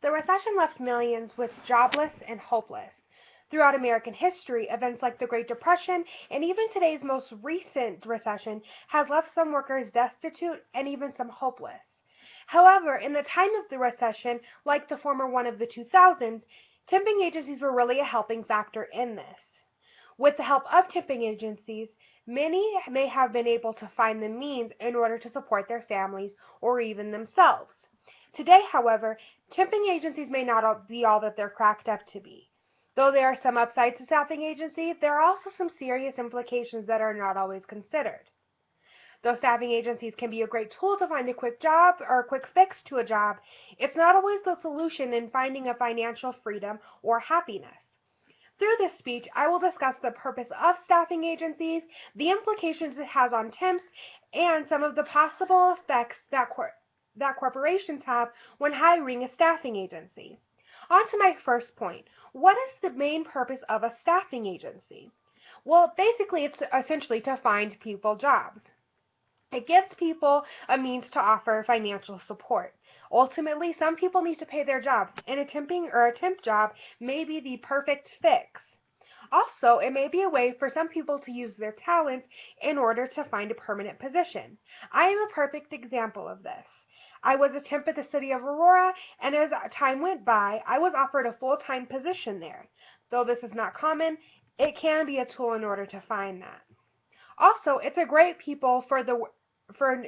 The recession left millions with jobless and hopeless. Throughout American history, events like the Great Depression and even today's most recent recession has left some workers destitute and even some hopeless. However, in the time of the recession, like the former one of the 2000s, temping agencies were really a helping factor in this. With the help of tipping agencies, many may have been able to find the means in order to support their families or even themselves. Today, however, tipping agencies may not be all that they're cracked up to be. Though there are some upsides to staffing agencies, there are also some serious implications that are not always considered. Though staffing agencies can be a great tool to find a quick job or a quick fix to a job, it's not always the solution in finding a financial freedom or happiness. Through this speech, I will discuss the purpose of staffing agencies, the implications it has on temps, and some of the possible effects that corporations have when hiring a staffing agency. On to my first point. What is the main purpose of a staffing agency? Well, basically, it's essentially to find people jobs. It gives people a means to offer financial support. Ultimately, some people need to pay their jobs, and a temp job may be the perfect fix. Also, it may be a way for some people to use their talents in order to find a permanent position. I am a perfect example of this. I was a temp at the city of Aurora, and as time went by, I was offered a full-time position there. Though this is not common, it can be a tool in order to find that. Also, it's a great people for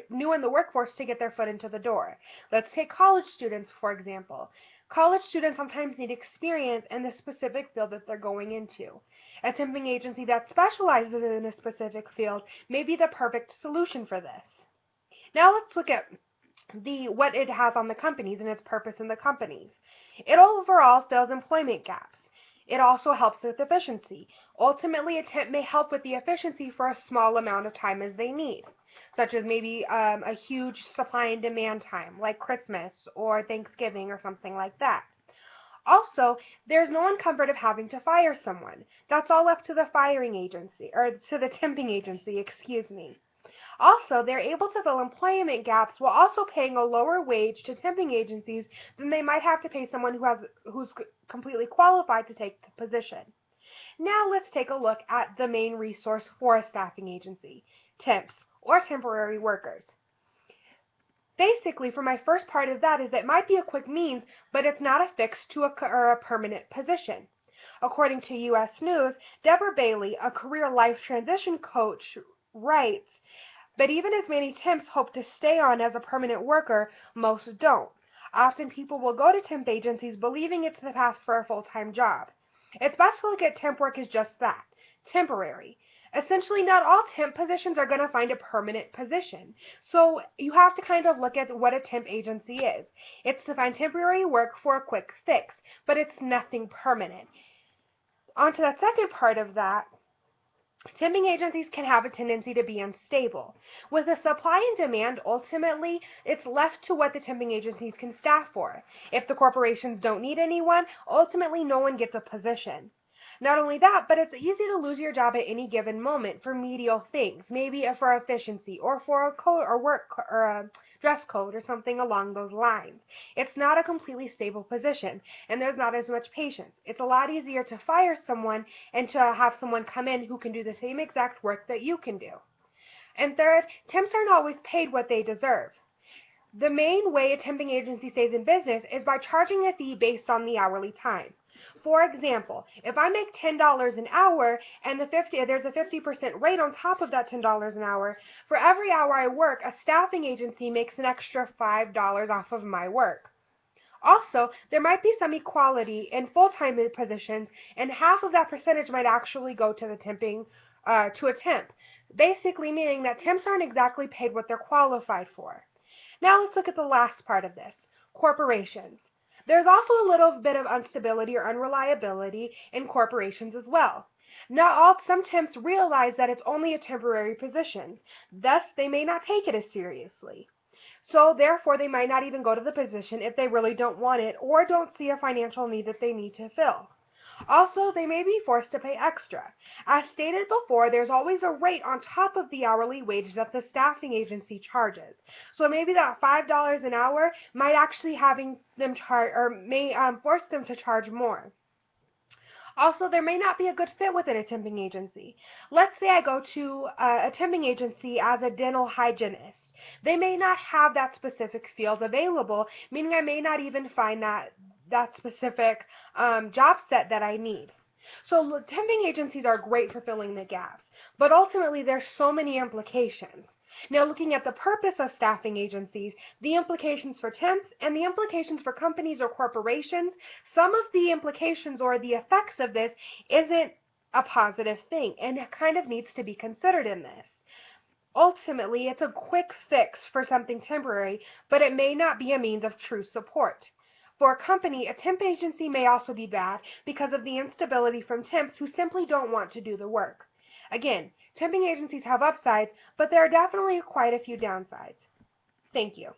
new in the workforce to get their foot into the door. Let's take college students, for example. College students sometimes need experience in the specific field that they're going into. A temping agency that specializes in a specific field may be the perfect solution for this. Now let's look at what it has on the companies and its purpose in the companies. It overall fills employment gaps. It also helps with efficiency. Ultimately, a temp may help with the efficiency for a small amount of time as they need, such as maybe a huge supply and demand time, like Christmas or Thanksgiving or something like that. Also, there's no comfort of having to fire someone. That's all left to the firing agency, or to the temping agency, excuse me. Also, they're able to fill employment gaps while also paying a lower wage to temping agencies than they might have to pay someone who's completely qualified to take the position. Now let's take a look at the main resource for a staffing agency, temps, or temporary workers. Basically, for my first part of that is it might be a quick means, but it's not a fix to a permanent position. According to U.S. News, Deborah Bailey, a career life transition coach, writes, but even as many temps hope to stay on as a permanent worker, most don't. Often people will go to temp agencies believing it's the path for a full-time job. It's best to look at temp work as just that, temporary. Essentially, not all temp positions are going to find a permanent position. So you have to kind of look at what a temp agency is. It's to find temporary work for a quick fix, but it's nothing permanent. On to that second part of that. Temping agencies can have a tendency to be unstable. With the supply and demand, ultimately, it's left to what the temping agencies can staff for. If the corporations don't need anyone, ultimately no one gets a position. Not only that, but it's easy to lose your job at any given moment for medial things, maybe for efficiency or for a code or work or a dress code or something along those lines. It's not a completely stable position, and there's not as much patience. It's a lot easier to fire someone and to have someone come in who can do the same exact work that you can do. And third, temps aren't always paid what they deserve. The main way a temping agency stays in business is by charging a fee based on the hourly time. For example, if I make $10 an hour and there's a 50% rate on top of that $10 an hour, for every hour I work, a staffing agency makes an extra $5 off of my work. Also, there might be some equality in full-time positions, and half of that percentage might actually go to to a temp, basically meaning that temps aren't exactly paid what they're qualified for. Now let's look at the last part of this, corporations. There's also a little bit of instability or unreliability in corporations as well. Some temps realize that it's only a temporary position. Thus, they may not take it as seriously. So, therefore, they might not even go to the position if they really don't want it or don't see a financial need that they need to fill. Also, they may be forced to pay extra. As stated before, there's always a rate on top of the hourly wage that the staffing agency charges. So maybe that $5 an hour might actually having them charge or may force them to charge more. Also, there may not be a good fit within a temping agency. Let's say I go to a temping agency as a dental hygienist. They may not have that specific field available, meaning I may not even find that specific job set that I need. So temping agencies are great for filling the gaps, but ultimately there's so many implications. Now, looking at the purpose of staffing agencies, the implications for temps, and the implications for companies or corporations, some of the implications or the effects of this isn't a positive thing, and it kind of needs to be considered in this. Ultimately, it's a quick fix for something temporary, but it may not be a means of true support. For a company, a temp agency may also be bad because of the instability from temps who simply don't want to do the work. Again, temping agencies have upsides, but there are definitely quite a few downsides. Thank you.